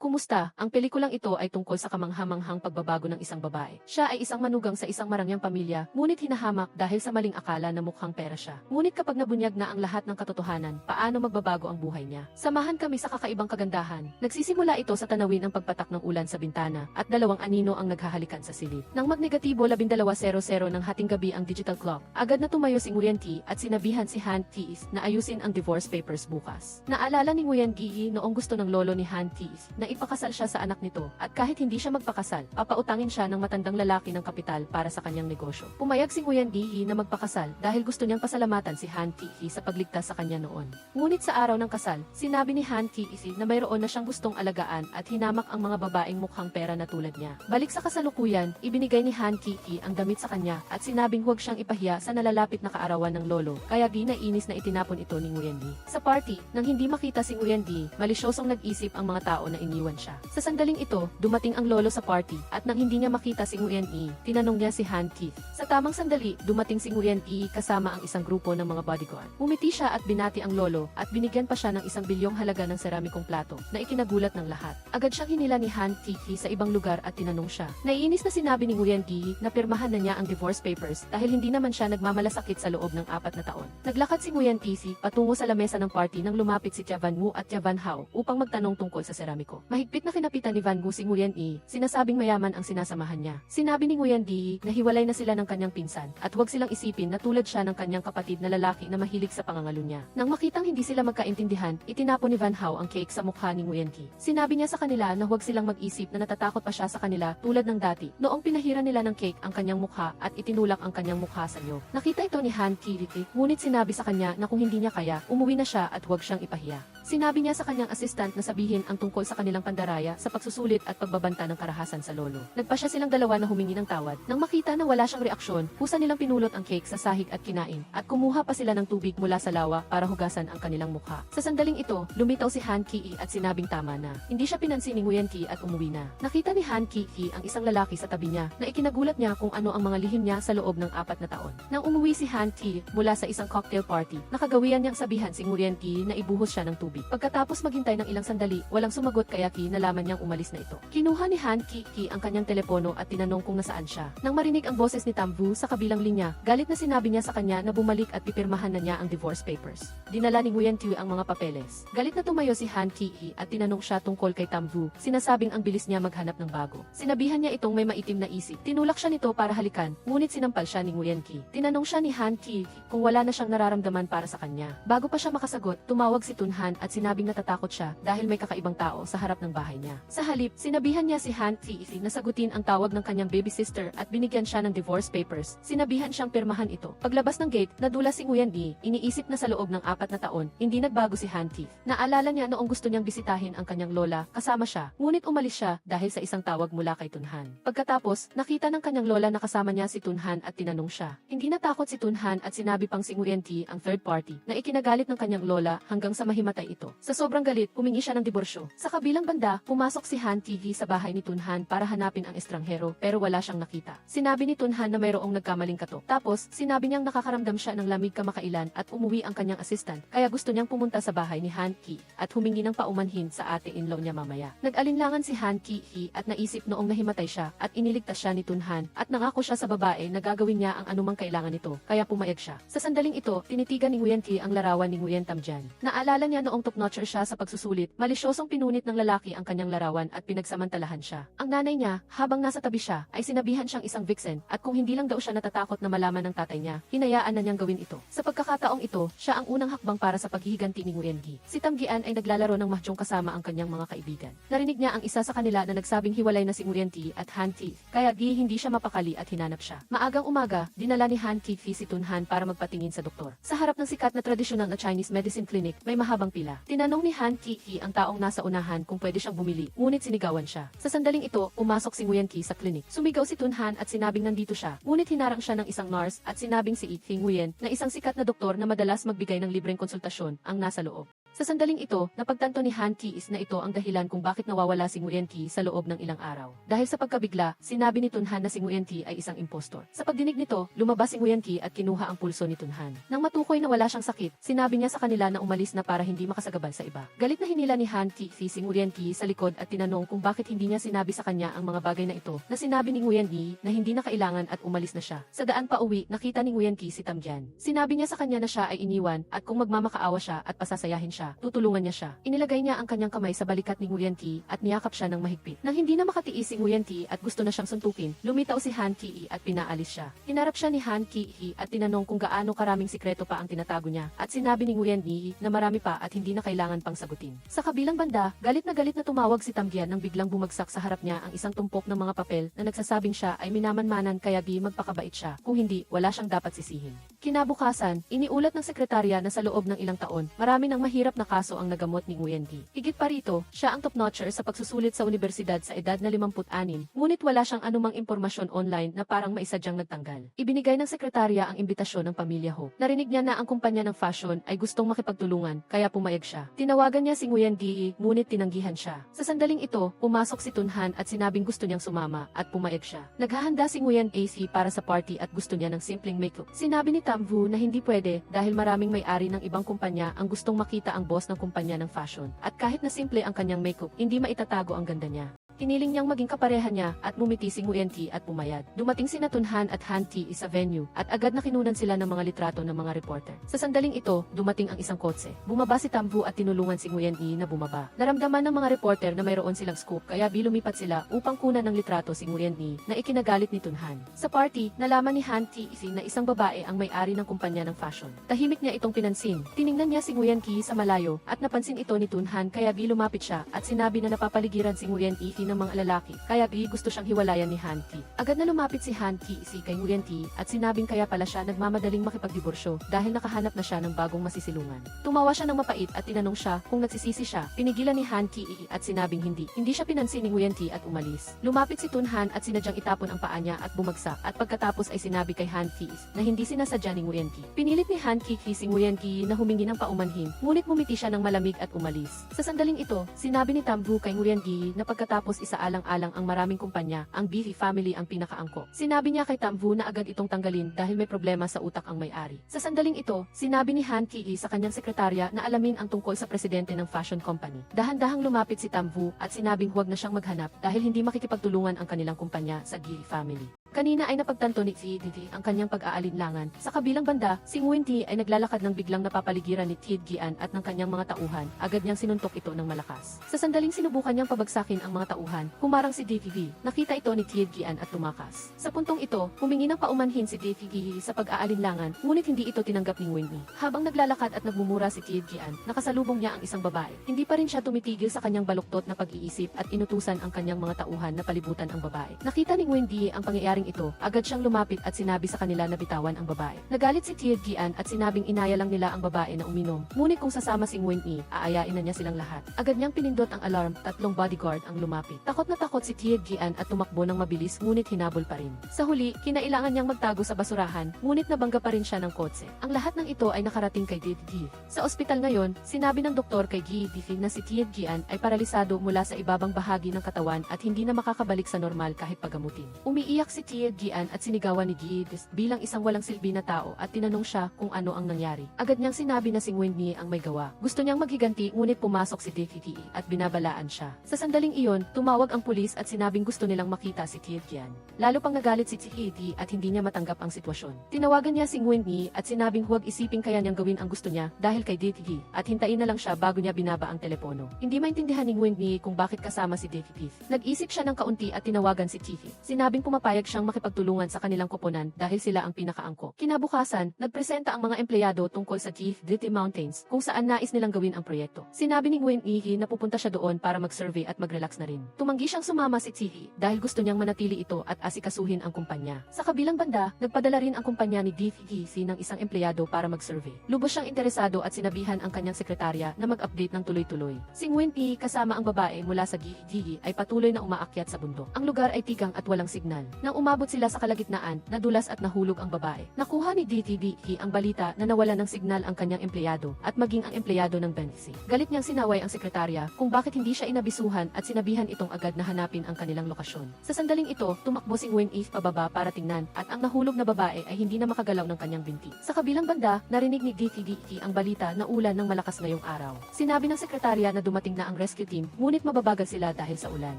Kumusta? Ang pelikulang ito ay tungkol sa kamanghamanghang pagbabago ng isang babae. Siya ay isang manugang sa isang marangyang pamilya, ngunit hinahamak dahil sa maling akala na mukhang pera siya. Ngunit kapag nabunyag na ang lahat ng katotohanan, paano magbabago ang buhay niya? Samahan kami sa kakaibang kagandahan. Nagsisimula ito sa tanawin ng pagpatak ng ulan sa bintana, at dalawang anino ang naghahalikan sa silid. Nang magnegatibo 12:00 ng hating gabi ang digital clock, agad na tumayo si Nguyen Thi at sinabihan si Han Thi na ayusin ang divorce papers bukas. Naalala ni Nguyen Thi noong gusto ng lolo ni Han Thi na ipakasal siya sa anak nito, at kahit hindi siya magpakasal, papautangin siya ng matandang lalaki ng kapital para sa kanyang negosyo. Pumayag si Nguyen Thi na magpakasal dahil gusto niyang pasalamatan si Han Thi sa pagligtas sa kanya noon. Ngunit sa araw ng kasal, sinabi ni Han Thi na mayroon na siyang gustong alagaan at hinamak ang mga babaeng mukhang pera na tulad niya. Balik sa kasalukuyan, ibinigay ni Han Thi ang damit sa kanya at sinabing huwag siyang ipahiya sa nalalapit na kaarawan ng lolo, kaya ginainis na itinapon ito ni Nguyen Thi. Sa party, nang hindi makita si Nguyen Thi, malisyosong nag-isip ang mga tao na iniwan siya. Sa sandaling ito, dumating ang lolo sa party, at nang hindi niya makita si Nguyen Thi, tinanong niya si Han Thi. Sa tamang sandali, dumating si Nguyen Thi kasama ang isang grupo ng mga bodyguard. Umiti siya at binati ang lolo, at binigyan pa siya ng 1 bilyong halaga ng seramikong plato, na ikinagulat ng lahat. Agad siyang hinila ni Han Thi sa ibang lugar at tinanong siya. Naiinis na sinabi ni Nguyen Thi na pirmahan na niya ang divorce papers dahil hindi naman siya nagmamalasakit sa loob ng 4 na taon. Naglakad si Nguyen Thi patungo sa lamesa ng party nang lumapit si Tia Van Mu at Tia Van Hao upang magtanong tungkol sa seramiko. Mahigpit na kinapitan ni Van Gu si Nguyen Thi, sinasabing mayaman ang sinasamahan niya. Sinabi ni Nguyen Thi na hiwalay na sila ng kanyang pinsan at huwag silang isipin na tulad siya ng kanyang kapatid na lalaki na mahilig sa pangangalo niya. Nang makitang hindi sila magkaintindihan, itinapon ni Van Hao ang cake sa mukha ni Nguyen Thi. Sinabi niya sa kanila na huwag silang mag-isip na natatakot pa siya sa kanila tulad ng dati noong pinahiran nila ng cake ang kanyang mukha at itinulak ang kanyang mukha sa iyo. Nakita ito ni Han Thi, ngunit sinabi sa kanya na kung hindi niya kaya, umuwi na siya at huwag siyang ipahiya. Sinabi niya sa kanyang assistant na sabihin ang tungkol sa kanilang pandaraya sa pagsusulit at pagbabanta ng karahasan sa lolo. Nagpasya silang dalawa na humingi ng tawad. Nang makita na wala siyang reaksyon, kusa nilang pinulot ang cake sa sahig at kinain, at kumuha pa sila ng tubig mula sa lawa para hugasan ang kanilang mukha. Sa sandaling ito, lumitaw si Han Thi at sinabing tama na. Hindi siya pinansin ni Nguyen Thi at umuwi na. Nakita ni Han Thi ang isang lalaki sa tabi niya na ikinagulat niya kung ano ang mga lihim niya sa loob ng 4 na taon. Nang umuwi si Han Thi mula sa isang cocktail party, nakagawian niyang sabihan si Nguyen Thi na ibuhos siya ng tubig. Pagkatapos maghintay ng ilang sandali, walang sumagot kaya nalaman niyang umalis na ito. Kinuha ni Han Thi ang kanyang telepono at tinanong kung nasaan siya. Nang marinig ang boses ni Tam Vu sa kabilang linya, galit na sinabi niya sa kanya na bumalik at pipirmahan na niya ang divorce papers. Dinala ni Nguyen Thi ang mga papeles. Galit na tumayo si Han Thi at tinanong siya tungkol kay Tam Vu, sinasabing ang bilis niya maghanap ng bago. Sinabihan niya itong may maitim na isip. Tinulak siya nito para halikan, ngunit sinampal siya ni Nguyen Thi. Tinanong siya ni Han Thi kung wala na siyang nararamdaman para sa kanya. Bago pa siya makasagot, tumawag si Tun Han at sinabing natatakot siya dahil may kakaibang tao sa harap ng bahay niya. Sa halip, sinabihan niya si Han Thi na sagutin ang tawag ng kanyang baby sister at binigyan siya ng divorce papers. Sinabihan siyang pirmahan ito. Paglabas ng gate, nadula si Nguyen Thi. Iniisip na sa loob ng 4 na taon, hindi nagbago si Han Thi. Naalala niya noong gusto niyang bisitahin ang kanyang lola, kasama siya. Ngunit umalis siya dahil sa isang tawag mula kay Tun Han. Pagkatapos, nakita ng kanyang lola na kasama niya si Tun Han at tinanong siya. Hindi natakot si Tun Han at sinabi pang si Nguyen Thi ang third party na ikinagalit ng kanyang lola hanggang sa mahimatay ito. Sa sobrang galit, humingi siya ng diborsyo. Sa kabilang banda, pumasok si Han Thi sa bahay ni Tun Han para hanapin ang estranghero pero wala siyang nakita. Sinabi ni Tun Han na mayroong nagkamaling katok. Tapos, sinabi niyang nakakaramdam siya ng lamig kamakailan at umuwi ang kanyang assistant, kaya gusto niyang pumunta sa bahay ni Han Thi at humingi ng paumanhin sa ate-in-law niya mamaya. Nag-alinlangan si Han Thi at naisip noong nahimatay siya at iniligtas siya ni Tun Han at nangako siya sa babae na gagawin niya ang anumang kailangan nito, kaya pumayag siya. Sa sandaling ito, tinitigan ni Nguyen Thi ang larawan ni Nguyen Tam Jan. Naalala niya noong top-notcher siya sa pagsusulit, malisyosong pinunit ng lalaki ang kanyang larawan at pinagsamantalahan siya. Ang nanay niya, habang nasa tabi siya, ay sinabihan siyang isang vixen at kung hindi lang daw siya natatakot na malaman ng tatay niya, hinayaan na niyang gawin ito. Sa pagkakataong ito, siya ang unang hakbang para sa paghihiganti ni Nguyen Thi. Si Tam Gian ay naglalaro ng mahjong kasama ang kanyang mga kaibigan. Narinig niya ang isa sa kanila na nagsabing hiwalay na si Nguyen Thi at Han Thi, kaya hindi siya mapakali at hinanap siya. Maagang umaga, dinala ni Han Thi si Tun Han para magpatingin sa doktor. Sa harap ng sikat na tradisyonal na Chinese medicine clinic, may mahabang pila. Tinanong ni Han Thi ang taong nasa unahan kung pwede siyang bumili, ngunit sinigawan siya. Sa sandaling ito, pumasok si Nguyen Thi sa clinic. Sumigaw si Tun Han at sinabing nandito siya, ngunit hinarang siya ng isang nurse at sinabing si Nguyen na isang sikat na doktor na madalas magbigay ng libreng konsultasyon ang nasa loob. Sa sandaling ito, napagtanto ni Han Ki-is na ito ang dahilan kung bakit nawawala si Nguyen Ki sa loob ng ilang araw. Dahil sa pagkabigla, sinabi ni Tunhan na si Nguyen Ki ay isang impostor. Sa pagdinig nito, lumabas si Nguyen Ki at kinuha ang pulso ni Tunhan. Nang matukoy na wala siyang sakit, sinabi niya sa kanila na umalis na para hindi makasagabal sa iba. Galit na hinila ni Han Ki si Nguyen Ki sa likod at tinanong kung bakit hindi niya sinabi sa kanya ang mga bagay na ito na sinabi ni Nguyen Ki na hindi na kailangan at umalis na siya. Sa daan pa uwi, nakita ni Nguyen Ki si Tamjan. Sinabi niya sa kanya na siya ay iniwan at kung magmamakaawa siya at pasasayahin siya, tutulungan niya siya. Inilagay niya ang kanyang kamay sa balikat ni Nguyen Ki at niyakap siya ng mahigpit. Nang hindi na makatiis si Nguyen Ki at gusto na siyang suntukin, lumitaw si Han Ki at pinaalis siya. Hinarap siya ni Han Ki at tinanong kung gaano karaming sikreto pa ang tinatago niya at sinabi ni Nguyen Ki na marami pa at hindi na kailangan pang sagutin. Sa kabilang banda, galit na tumawag si Tamjan nang biglang bumagsak sa harap niya ang isang tumpok ng mga papel na nagsasabing siya ay minamanmanan kaya magpakabait siya. Kung hindi, wala siyang dapat sisihin. Kinabukasan, iniulat ng sekretarya na sa loob ng ilang taon, marami ng mahirap na kaso ang nagamot ni Nguyen Ki. Higit pa rito, siya ang top-notcher sa pagsusulit sa universidad sa edad na 56, ngunit wala siyang anumang impormasyon online na parang maisadyang nagtanggal. Ibinigay ng sekretarya ang imbitasyon ng pamilya Ho. Narinig niya na ang kumpanya ng fashion ay gustong makipagtulungan, kaya pumayag siya. Tinawagan niya si Nguyen Ki, ngunit tinanggihan siya. Sa sandaling ito, pumasok si Tunhan at sinabing gusto niyang sumama, at pumayag siya. Naghahanda si Nguyen AC para sa party at gusto niya ng simpleng makeup. Sinabi ni Tamvu na hindi pwede dahil maraming may-ari ng ibang kumpanya ang gustong makita ang boss ng kumpanya ng fashion. At kahit na simple ang kanyang makeup, hindi maitatago ang ganda niya. Hiniling niyang maging kapareha niya at bumiti si Nguyen Ki at pumayag. Dumating sina Tunhan at Han Ki sa venue at agad na kinunan sila ng mga litrato ng mga reporter. Sa sandaling ito, dumating ang isang kotse. Bumaba si Tamvu at tinulungan si Nguyen Ki na bumaba. Naramdaman ng mga reporter na mayroon silang scoop kaya lumipat sila upang kunan ng litrato si Nguyen Ki na ikinagalit ni Tunhan. Sa party, nalaman ni Han Ki na isang babae ang may-ari ng kumpanya ng fashion. Tahimik niya itong pinansin. Tiningnan niya si Nguyen Ki sa malayo at napansin ito ni Tunhan kaya lumapit siya at sinabi na napapaligiran si Nguyen Ki ng mga lalaki, kaya gusto siyang hiwalayan ni Han Ki. Agad na lumapit si Han Ki kay Nguyen Ki at sinabing kaya pala siya nagmamadaling makipagdiborsyo dahil nakahanap na siya ng bagong masisilungan. Tumawa siya ng mapait at tinanong siya kung nagsisisi siya. Pinigilan ni Han Ki at sinabing hindi. Hindi siya pinansin ni Nguyen Ki at umalis. Lumapit si Tunhan at sinadyang itapon ang paa niya at bumagsak at pagkatapos ay sinabi kay Han Ki na hindi sinasadya ni Nguyen Ki. Pinilit ni Han Ki si Nguyen Ki na humingi ng paumanhin, ngunit bumiti siya ng malamig at umalis. Sa sandaling ito, sinabi ni Tamvu kay Nguyen Ki na pagkatapos isaalang-alang ang maraming kumpanya, ang Bihi family ang pinakaangko. Sinabi niya kay Tamvu na agad itong tanggalin dahil may problema sa utak ang may-ari. Sa sandaling ito, sinabi ni Han Ki sa kanyang sekretarya na alamin ang tungkol sa presidente ng fashion company. Dahan-dahang lumapit si Tamvu at sinabing huwag na siyang maghanap dahil hindi makikipagtulungan ang kanilang kumpanya sa Bihi family. Kanina ay napagtanto ni Tidgi ang kanyang pag-aalinlangan. Sa kabilang banda, si Nguyen Ki ay naglalakad ng biglang napapaligiran ni Tidgian at ng kanyang mga tauhan. Agad niyang sinuntok ito ng malakas. Sa sandaling sinubukan niyang pabagsakin ang mga tauhan, humarang si Tidgi. Nakita ito ni Tidgian at tumakas. Sa puntong ito, humingi ng paumanhin si Tidgi sa pag-aalinlangan, ngunit hindi ito tinanggap ni Nguyen Ki. Habang naglalakad at nagmumura si Tidgian, nakasalubong niya ang isang babae. Hindi pa rin siya tumitigil sa kanyang baluktot na pag-iisip at inutusan ang kanyang mga tauhan na palibutan ang babae. Nakita ni Nguyen Ki ang pangyayari ito, agad siyang lumapit at sinabi sa kanila na bitawan ang babae. Nagalit si Tidgian at sinabing inaya lang nila ang babae na uminom. Ngunit kung sasama si Nguyen Ki, aayain na niya silang lahat. Agad niyang pinindot ang alarm, 3 bodyguard ang lumapit. Takot na takot si Tidgian at tumakbo ng mabilis ngunit hinabol pa rin. Sa huli, kinailangan niyang magtago sa basurahan, ngunit nabangga pa rin siya ng kotse. Ang lahat ng ito ay nakarating kay Tidgi. Sa ospital ngayon, sinabi ng doktor kay Tidgi na si Tidgian ay paralisado mula sa ibabang bahagi ng katawan at hindi na makakabalik sa normal kahit pagamutin. Umiiyak si Tidgi at sinigawan ni Gidis bilang isang walang silbi na tao at tinanong siya kung ano ang nangyari. Agad niyang sinabi na si Nguyen Ki ang may gawa. Gusto niyang maghiganti ngunit pumasok si Tidgi at binabalaan siya. Sa sandaling iyon, tumawag ang pulis at sinabing gusto nilang makita si Tidgian. Lalo pang nagalit si Tidgi at hindi niya matanggap ang sitwasyon. Tinawagan niya si Nguyen Ki at sinabing huwag isiping kaya niyang gawin ang gusto niya dahil kay Tidgi at hintayin na lang siya bago niya binaba ang telepono. Hindi maintindihan ni Nguyen Ki kung bakit kasama si Tidgi. Nag-isip siya ng kaunti at tinawagan si Tidgi. Sinabing pumapayag siyang makipagtulungan sa kanilang koponan dahil sila ang pinakaangko. Kinabukasan, nagpresenta ang mga empleyado tungkol sa Tidgi Mountains kung saan nais nilang gawin ang proyekto. Sinabi ni Nguyen Ki na pupunta siya doon para mag-survey at mag-relax na rin. Tumanggi siyang sumama si Tidgi dahil gusto niyang manatili ito at asikasuhin ang kumpanya. Sa kabilang banda, nagpadala rin ang kumpanya ni Tidgi ng isang empleyado para mag-survey. Lubos siyang interesado at sinabihan ang kanyang sekretarya na mag-update ng tuloy-tuloy. Si Nguyen Ki kasama ang babae mula sa Tidgi ay patuloy na umaakyat sa bundok. Ang lugar ay tigang at walang signal. Nang Umabot sila sa kalagitnaan, nadulas at nahulog ang babae. Nakuha ni DTDE ang balita na nawala ng signal ang kanyang empleyado at maging ang empleyado ng Bensi. Galit niyang sinaway ang sekretarya kung bakit hindi siya inabisuhan at sinabihan itong agad na hanapin ang kanilang lokasyon. Sa sandaling ito, tumakbo si Nguyen Eve pababa para tingnan at ang nahulog na babae ay hindi na makagalaw ng kanyang binti. Sa kabilang banda, narinig ni DTDE ang balita na ulan ng malakas ngayong araw. Sinabi ng sekretarya na dumating na ang rescue team, ngunit mababagal sila dahil sa ulan.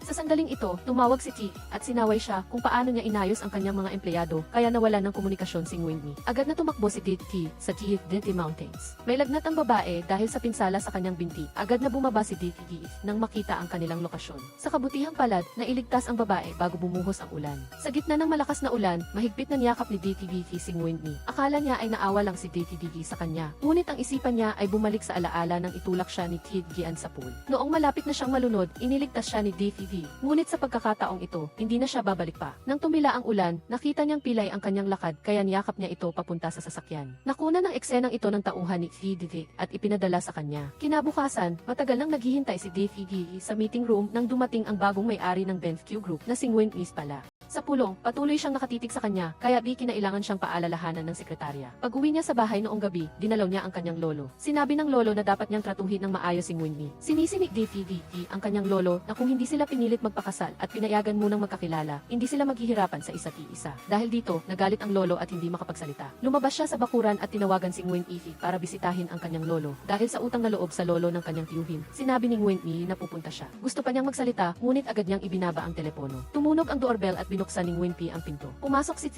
Sa sandaling ito, tumawag si T at sinaway siya kung paano niya inayos ang kanyang mga empleyado kaya nawala ng komunikasyon si Nguyen Eve. Agad na tumakbo si DT sa T Mountains. May lagnat ang babae dahil sa pinsala sa kanyang binti. Agad na bumaba si DT nang makita ang kanilang lokasyon. Sa kabutihang palad, nailigtas ang babae bago bumuhos ang ulan. Sa gitna ng malakas na ulan, mahigpit na niyakap ni DT si Nguyen Eve. Akala niya ay naawa lang si DT sa kanya. Ngunit ang isipan niya ay bumalik sa alaala nang itulak siya ni T sa pool. Noong malapit na siyang malunod, iniligtas siya ni DT. Ngunit sa pagkakataong ito, hindi na siya babalik pa. Nang tumila ang ulan, nakita niyang pilay ang kanyang lakad kaya niyakap niya ito papunta sa sasakyan. Nakuna ng eksenang ito ng tauhan ni DT at ipinadala sa kanya. Kinabukasan, matagal nang naghihintay si DT sa meeting room nang dumating ang bagong may-ari ng BenQ Group na si Nguyen Eve pala. Sa pulong, patuloy siyang nakatitig sa kanya, kaya kinailangan siyang paalalahanan ng sekretarya. Pag-uwi niya sa bahay noong gabi, dinalaw niya ang kanyang lolo. Sinabi ng lolo na dapat niyang tratuhin ng maayos si Nguyen Eve. Sinisinig DT ang kanyang lolo na kung hindi sila pinilit magpakasal at pinayagan munang magkakilala, hindi sila maghihirapan sa isa't isa. Dahil dito, nagalit ang lolo at hindi makapagsalita. Lumabas siya sa bakuran at tinawagan si Nguyen Eve para bisitahin ang kanyang lolo. Dahil sa utang na loob sa lolo ng kanyang tiyuhin, sinabi ni Nguyen Eve na pupunta siya. Gusto pa niyang magsalita, ngunit agad niyang ibinaba ang telepono. Tumunog ang doorbell at binuksan ni Nguyen Eve ang pinto. Pumasok si T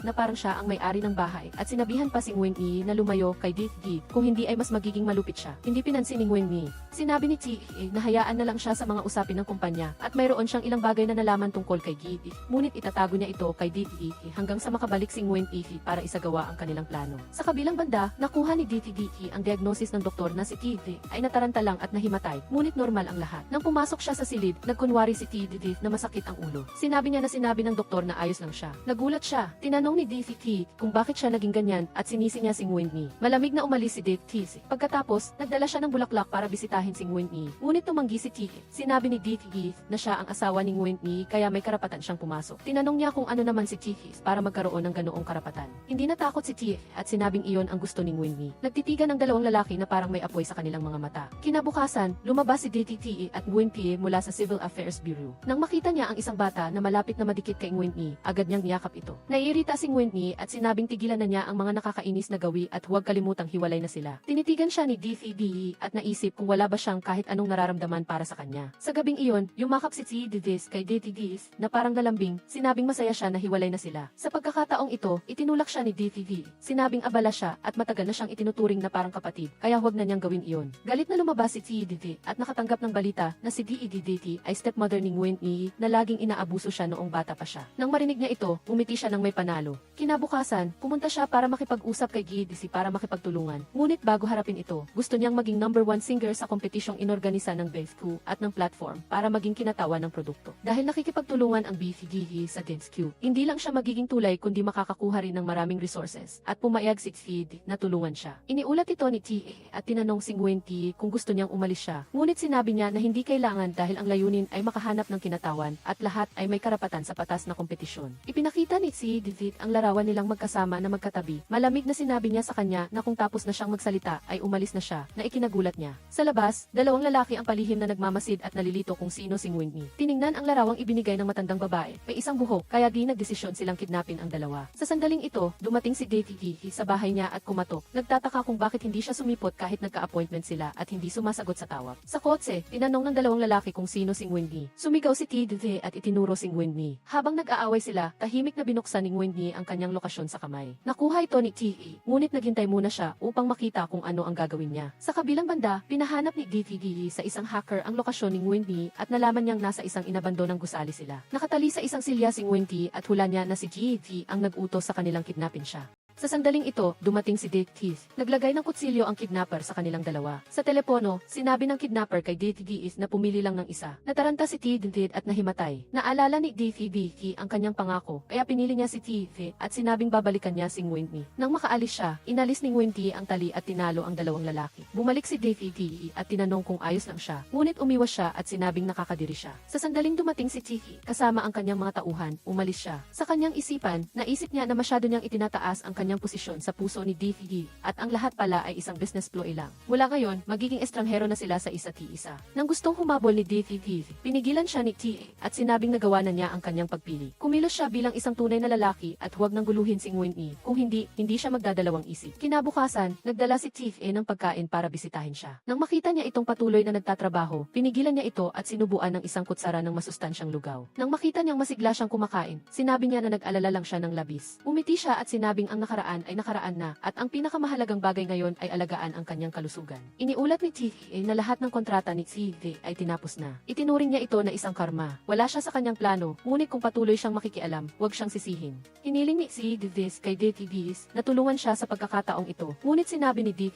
na parang siya ang may-ari ng bahay at sinabihan pa si Nguyen Eve na lumayo kay DT kung hindi ay mas magiging malupit siya. Hindi pinansin ni Nguyen Eve. Sinabi ni T na hayaan na lang siya sa mga usapin ng kumpanya at mayroon siyang ilang bagay na nalaman tungkol kay DT. Ngunit itatago niya ito kay DT hanggang sa makabalik si Nguyen Eve para isagawa ang kanilang plano. Sa kabilang banda, nakuha ni DT ang diagnosis ng doktor na si T ay nataranta lang at nahimatay, ngunit normal ang lahat. Nang pumasok siya sa silid, nagkunwari si T na masakit ang ulo. Sinabi niya na sinabi ng doktor na ayos lang siya. Nagulat siya. Tinanong ni DT kung bakit siya naging ganyan at sinisi niya si Nguyen Eve. Malamig na umalis si DT. Pagkatapos, nagdala siya ng bulaklak para bisitahin si Nguyen Eve. Ngunit tumanggi si T. Sinabi ni DT na siya ang asawa ni Nguyen Eve kaya may karapatan siyang pumasok. Tinanong niya kung ano naman si T para magkaroon ng ganoong karapatan. Hindi natakot si T at sinabing iyon ang gusto ni Nguyen Eve. Nagtitigan ang dalawang lalaki na parang may apoy sa kanilang mga mata. Kinabukasan, lumabas si DT at Nguyen Eve mula sa Civil Affairs Bureau. Nang makita niya ang isang bata na malapit na madikit kay Nguyen Eve, agad niyang niyakap ito. Naiirita si Nguyen Eve at sinabing tigilan na niya ang mga nakakainis na gawi at huwag kalimutang hiwalay na sila. Tinitigan siya ni DT at naisip kung wala ba siyang kahit anong nararamdaman para sa kanya. Sa gabing iyon, yumakap si TDDs kay DTDs na parang lalambing, sinabing masaya siya na hiwalay na sila. Sa pagkakataong ito, itinulak siya ni DTD. Sinabing abala siya at matagal na siyang itinuturing na parang kapatid, kaya huwag na niyang gawin iyon. Galit na lumabas si TDD at nakatanggap ng balita na si DEDDT ay stepmother ni Nguyen Eve na laging inaabuso siya noong bata pa siya. Nang marinig niya ito, umiti siya ng may panalo. Kinabukasan, pumunta siya para makipag-usap kay GDC para makipagtulungan. Ngunit bago harapin ito, gusto niyang maging #1 singer sa kompetisyong inorganisa ng BFQ at ng platform para maging kinatawa ng produkto. Dahil nakikipagtulungan ang BFG sa DanceQ, hindi lang siya magiging tulay kundi makakakuha rin ng maraming resources at pumayag si Feed na tulungan siya. Iniulat ito ni TA at tinanong si Nguyen Eve kung gusto niyang umalis siya. Ngunit sinabi niya na hindi kailangan dahil ang layunin ay makahanap ng kinatawan at lahat ay may karapatan sa patas na kompetisyon. Ipinakita ni si David ang larawan nilang magkasama na magkatabi. Malamig na sinabi niya sa kanya na kung tapos na siyang magsalita ay umalis na siya, na ikinagulat niya. Sa labas, dalawang lalaki ang palihim na nagmamasid at nalilito kung sino si Nguyen Eve. Tiningnan ang larawang ibinigay ng matandang babae. May isang buhok, kaya di nagdesisyon silang kidnapin ang dalawa. Sa sandaling ito, dumating si David sa bahay niya at kumatok. Nagtataka kung bakit hindi siya sumipot kahit nagka-appointment sila at hindi sumasagot sa tawag. Sa kotse, tinanong ng dalawang lalaki kung sino si Nguyen Eve. Sumigaw si David at itinuro si Nguyen Eve. Habang nag-aaway sila, tahimik na binuksan ni Nguyen Eve ang kanyang lokasyon sa kamay. Nakuha ito ni T.E. ngunit naghintay muna siya upang makita kung ano ang gagawin niya. Sa kabilang banda, pinahanap ni DTD sa isang hacker ang lokasyon ni Nguyen Eve at nalaman niyang nasa isang inabandonang gusali sila. Nakatali sa isang silya si Nguyen Eve at hula niya na si GT ang nag-utos sa kanilang kidnapin siya. Sa sandaling ito, dumating si Dave Keith. Naglagay ng kutsilyo ang kidnapper sa kanilang dalawa. Sa telepono, sinabi ng kidnapper kay Dave Keith na pumili lang ng isa. Nataranta si Dave at nahimatay. Naalala ni Dave Keith ang kanyang pangako, kaya pinili niya si Dave at sinabing babalikan niya si Nguyen. Nang makaalis siya, inalis ni Nguyen ang tali at tinalo ang dalawang lalaki. Bumalik si Dave at tinanong kung ayos lang siya, ngunit umiwas siya at sinabing nakakadiri siya. Sa sandaling dumating si Tiki, kasama ang kanyang mga tauhan, umalis siya. Sa kanyang isipan, naisip niya na masyado niyang itinataas ang kanyang posisyon sa puso ni Dave at ang lahat pala ay isang business ploy lang. Mula ngayon, magiging estranghero na sila sa isa't isa. Nang gustong humabol ni Dave, pinigilan siya ni Tiki at sinabing nagawa na niya ang kanyang pagpili. Kumilos siya bilang isang tunay na lalaki at huwag nang guluhin si Nguyen. Kung hindi siya magdadalawang isip. Kinabukasan, nagdala si Tiki ng pagkain para bisitahin siya. Nang makita niya itong patuloy na nagtatrabaho, pinigilan niya ito at sinubuan ng isang kutsara ng masustansyang lugaw. Nang makita niyang masigla siyang kumakain, sinabi niya na nag-alala lang siya ng labis. Umiti siya at sinabing ang nakaraan ay nakaraan na at ang pinakamahalagang bagay ngayon ay alagaan ang kanyang kalusugan. Iniulat ni Tiki na lahat ng kontrata ni Tiki ay tinapos na. Itinuring niya ito na isang karma. Wala siya sa kanyang plano, ngunit kung patuloy siyang makikialam, huwag siyang sisihin. Hiniling ni Tiki na Dave na tulungan siya sa pagkakataong ito. Ngunit sinabi ni Dave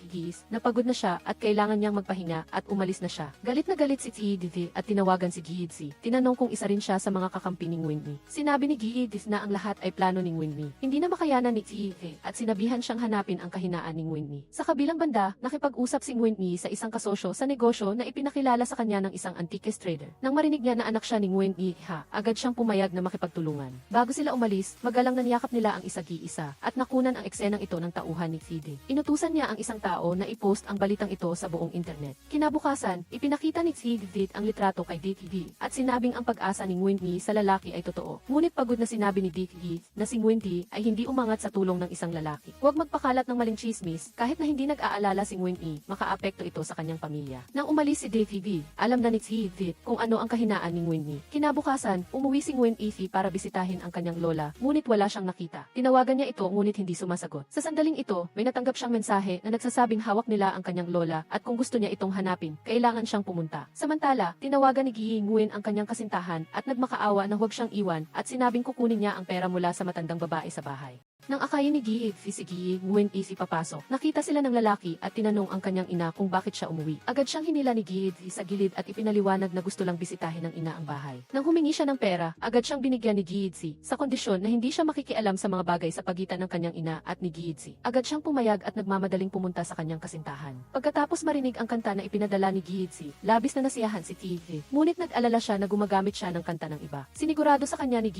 na pagod na siya at kailangan niyang magpahinga at umalis na siya. Galit na galit si Tiki at tinawagan si Giidsi. Tinanong kung isa rin siya sa mga kakampi ni Nguyen. Sinabi ni Giidsi na ang lahat ay plano ni Nguyen. Hindi na makayanan ni Tiki at sinabihan siyang hanapin ang kahinaan ni Nguyen. Sa kabilang banda, nakipag-usap si Nguyen sa isang kasosyo sa negosyo na ipinakilala sa kanya ng isang antiques trader. Nang marinig niya na anak siya ni Nguyen, agad siyang pumayag na makipagtulungan. Bago sila umalis, magalang na niyakap nila ang isa't-isa at nakunan ang eksenang ito ng tauhan ni Tiki. Inutusan niya ang isang tao na i-post ang balitang ito sa buong internet. Kinabukasan, ipinakita ni Tiki ang litrato kay Tiki at sinabing ang pag-asa ni Nguyen sa lalaki ay totoo. Ngunit pagod na sinabi ni Tiki na si Nguyen ay hindi umangat sa tulong ng isang lalaki. Huwag magpakalat ng maling chismis kahit na hindi nag-aalala si Nguyen, makaapekto ito sa kanyang pamilya. Nang umalis si Tiki, alam na ni Tiki kung ano ang kahinaan ni Nguyen. Kinabukasan, umuwi si Nguyen para bisitahin ang kanyang lola, ngunit wala siyang nakita. Tinawagan niya ito ngunit hindi sumasagot. Sa sandaling ito, may natanggap siyang mensahe na nagsasabing hawak nila ang kanyang lola at kung gusto niya itong hanapin, kailangan siyang pumunta. Samantala, tinawagan ni Nguyen ang kanyang kasintahan at nagmakaawa na huwag siyang iwan at sinabing kukunin niya ang pera mula sa matandang babae sa bahay. Nang akayin ni Nguyen papasok, nakita sila ng lalaki at tinanong ang kanyang ina kung bakit siya umuwi. Agad siyang hinila ni sa gilid at ipinaliwanag na gusto lang bisitahin ng ina ang bahay. Nang humingi siya ng pera, agad siyang binigyan ni sa kondisyon na hindi siya makikialam sa mga bagay sa pagitan ng kanyang ina at ni Agad siyang pumayag at nagmamadaling pumunta sa kanyang kasintahan. Pagkatapos marinig ang kanta na ipinadala ni labis na nasiyahan si Tiki. Ngunit nag-alala siya na gumagamit siya ng kanta ng iba. Sinigurado sa kanya ni